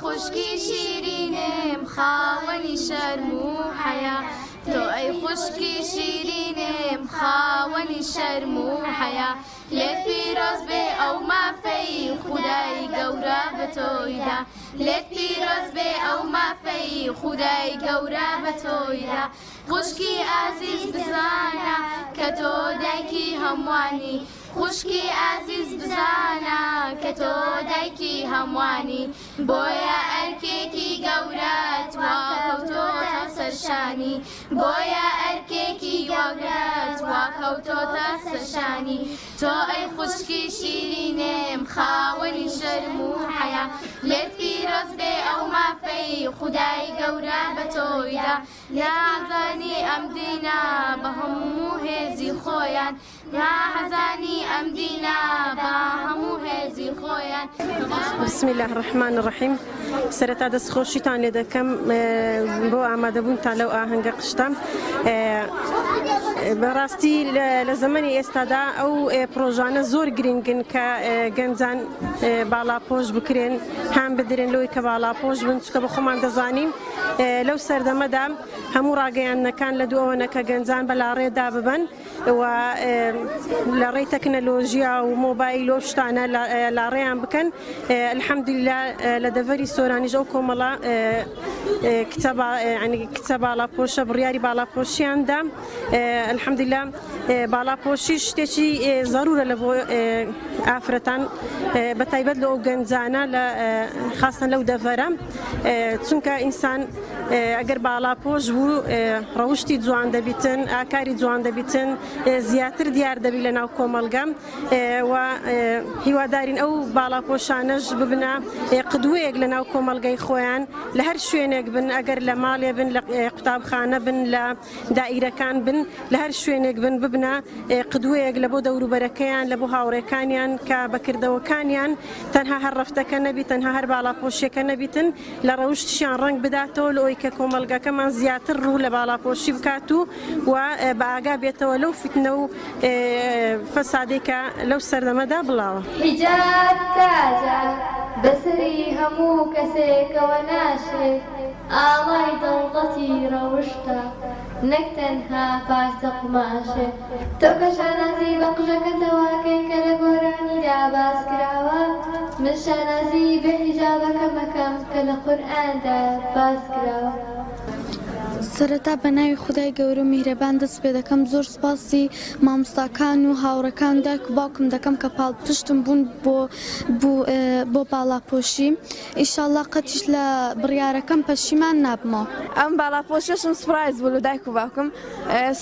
خوشکی شیرینم خاوەنی شەرم و حەیا تۆ ئەی خوشکی شیرینم خاوەنی شەرم و حەیا لێت پیرۆز بێ ئەو مافەی خودای گەورە بە تۆیدا لێت پیرۆز بێ ئەو مافەی خودای گەورە بە تۆیدا خوشکی ئازیز بزانە کە تۆ دایکی هەمووانی خوشکی ئازیز بزانە کە تۆ دایکی هەمووانی بۆیە ئەرکێکی گەورە تواکەوتۆتە سەرشانی بۆیە ئەرکێکی گەورە تواکەوتۆتە سەرشانی تۆ ئەی خوشکی شیرینم خاوەنی شەرم و حەیا لێت پیرۆز بێ ئەو مافەی خودای گەورە بە تۆیدا نازانی ئەم دینە بە هەموو هێزی خۆیان ناحەزانی ئەم دینە بە هەموو هێزی خۆیان. بسم الله الرحمن الرحیم. سەرەتا دەستخۆشیتان لێ دەکەم بۆ ئامادەبوونتان لەو ئاهەنگە قشتە. بەڕاستی لە زەمەنی ئێستادا ئەو پرۆژانە زۆر گرنگن کە گەنجان باڵاپۆش بکرێن هەم بدرێن لەوەی کە باڵاپۆش بن چکە بە خۆمان دەزانین لەو سەردەمەدا هەموو ڕاگەیاندنەکان لە دووەوەنە کە گەنجان بەلاڕێدا ببن و لە ڕێی تەکنەلۆژیا و مۆبایل و شتانە لاڕێیان بکەن. الحەمدوللا لە دەڤەری سۆرانیش ئەو کۆمەڵە کچە باڵاپۆشە بڕیاری باڵاپۆشیاندا. الحەمدوللا باڵاپۆشی شتێکی زەرورە لە بۆ ئافرەتان بەتایبەت لە ئەو گەنجانە خاستن لەو دەڤەرە چونکە ئینسان ئەگەر باڵاپۆش بوو ڕەوشتی جوان دەبیتن ئاکاری جوان دەبیتن زیاتر دیار دەبی لە ناو کۆمەلگە و هیوادارین ئەو باڵاپۆشانەش ببنە قدوەیەک لە ناو کۆمەلگەی خۆیان لە هەر شوێنێک بن ئەگەر لە ماڵێ بن لە قوتابخانە بن لە دائیرەکان بن لە هەر شوێنێک بن ببنە قدوەیەک لە بۆ دەوروبەرەکەیان لە بۆ هاوڕێکانیان کە بەکردەوەکانیان تەنها هەر ڕەفتەکە نەبی تەنها هەر باڵاپۆشیەکە نەبیتن لە ڕەوشتیان ڕەنگ بداتەوە لەوەی کە کۆمەلگەکەمان زیاتر ڕوو لە باڵاپۆشی بکات و بە ئاگا بێتەوە لەو فتنە و فەسادێکە لەو سەردەمەدا بڵاوە. حیجاب تاجە بەسەری هەموو کەسێکەوە ناشێت ئاڵای دەوڵەتی ڕەوشتە نەک تەنها پارچە قماشێ تۆ کە شانازی بە قژەکەتەواکەی کە لە گۆرانیدا باس کراوە من شانازی بە حیجابەکە مەکەم کە لە قورئاندا باس کراوە. سەرەتا بە ناوی خودای گەورە و میهرەبان دەست پێ دەکەم زۆر سپاسی مامۆستاکان و هاوڕەکان دایک و باوکم دەکەم کە پاڵپشتم بوون بۆ باڵاپۆشی. ئیشاڵڵا قەتیش لە بڕیارەکەم پەشیمان نابمەوە. ئەم باڵاپۆشەشم سپرایز بوو لە دایک و باوکم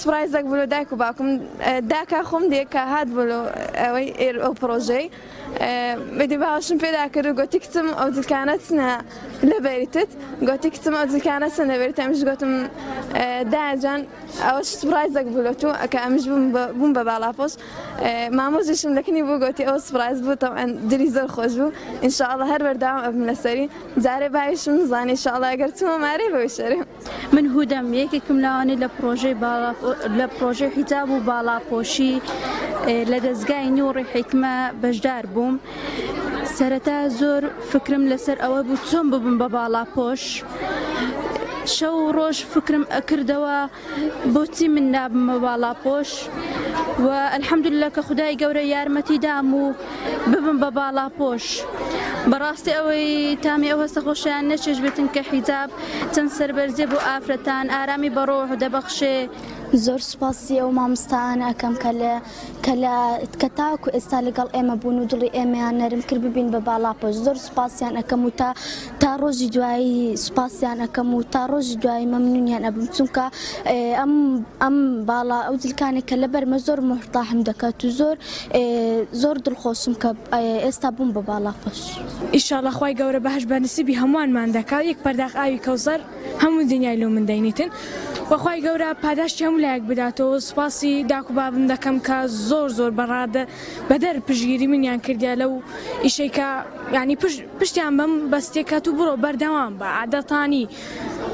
سپرایزێک بوو لە دایک و باوکم داکا خۆم دێک کە هات بوو ئەوەی ئەو پرۆژەی بەدی باوەشم پێدا کرد و گوتی کچم ئەو جلکانە چنە لەبەریتت گوتی کچم ئەو جلکانە چنە لەبەریت ئەمیش گوتم داجان ئەوەش سپرایزێک بوو لە تو کە ئەمیش بووم بە باڵاپۆش مامۆزیشم لەکنی بوو گوتی ئەو سپرایز بوو تەوان دلی زۆر خۆش بوو ئینشاءڵڵا هەر بەرداوام ئەبم لەسەری جارێ باویشم نزانێ ئینشاءڵڵا ئەگەر چوومە مارەی بەوەی شەرێ. من هودەم یەکێکم لەوانەی لە پرۆژەی حیجاب و باڵاپۆشی لە دەستگای نووڕی حیکمە بەشدار بووم. سەرەتا زۆر فکرم لەسەر ئەوە بوو چۆن ببم بە باڵاپۆش شەو ڕۆژ فکرم ئەکردەوە بۆچی من نابمە باڵاپۆش و ئەلحەمدوللا کە خودای گەورە یارمەتی دام و ببم بە باڵاپۆش. بەڕاستی ئەوەی تامی ئەو هەستە خۆشیان نەچێش بێتن کە حیجاب چەند سەربەرزێ بۆ ئافرەتان ئارامی بە ڕۆح دەبەخشێ. زۆر سوپاسی ئەو مامۆستایان ئەەکەم کە تاوەکو ئێستا لەگەڵ ئێمە بوون و دڵی ئێمەیان نەرم کرد ببین بە باڵاپۆش. زۆر سوپاسیان ئەەکەم و تا ڕۆژی دوایی سوپاسیان ئەەکەم و تا ڕۆژی دوایی مەمنونیان ئەبم چونکە ئەم باڵا ئەو جلکانێک کە لەبەرمە زۆر محتاحم دەکات و زۆر دڵخۆشم کە ئێستا بووم بە باڵاپۆش. ئیشاڵڵا خوای گەورە بەهەش بە نسیبی هەمووانمان دەکات یەک پەرداخ ئاوی کەوسەر هەموو دنیای لەو من دەینیتن وەخوای گەورە پاداشتی هەموو لایەک بداتەوە. سوپاسی داک و بابم دەکەم کە زۆر بەڕادە بەدەر پشگیری منیان کردیا لەو ئیشەی کە یعنی پشتیان بەم بەستێکات و بڕۆ بەردەوام بە عادەتانی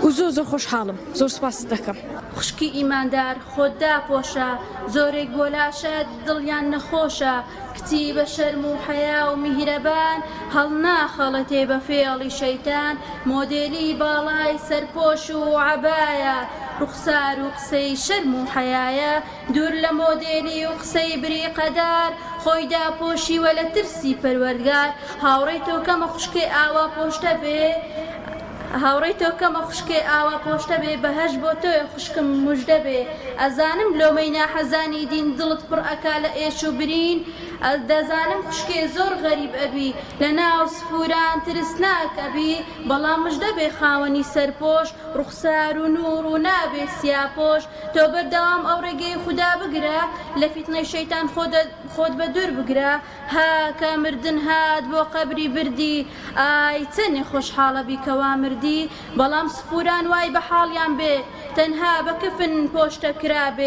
و زۆر خۆشحاڵم زۆر سوپاس دەکەم. خوشکی ئیماندار خۆت داپۆشە زۆرێک بۆلاشە دڵیان نەخۆشە کتی بە شەرم و حەیا و میهرەبان هەڵ ناخەڵەتێ بە فێڵی شەیتان مۆدێلی باڵای سەرپۆش و عەبایە ڕوخسار و قسەی شەرم و حەیایە دوور لە مۆدێلی و قسەی بریقەدار خۆی داپۆشیوە لە ترسی پەروەردگار هاوڕێی تۆ کەمە خوشکێ ئاوا پۆشتە بێ هاوڕێی تۆ کەمە خوشکێ ئاوا پۆشتە بێ بەهەش بۆ تۆی خوشکم موژدە بێ ئەزانم لۆمەی ناحەزانی دین دڵت پڕ ئەکا لە ئێش و برین دەزانم خوشکێ زۆر غەریب ئەبی لە ناو سفوران ترسناک ئەبی بەڵام موژدە بێ خاوەنی سەرپۆش ڕوخسار و نوور و نابێ سیاپۆش تۆ بەردەوام ئەو ڕێگەی خودا بگرە لە فیتنەی شەیتان خۆت بە دوور بگرە هاکە مردن هات بۆ قەبری بردی ئای چەندێ خۆشحاڵە بی کەوا مردی بەڵام سفوران وای بە حاڵیان بێ تەنها بە کفن پۆشتە کرابێ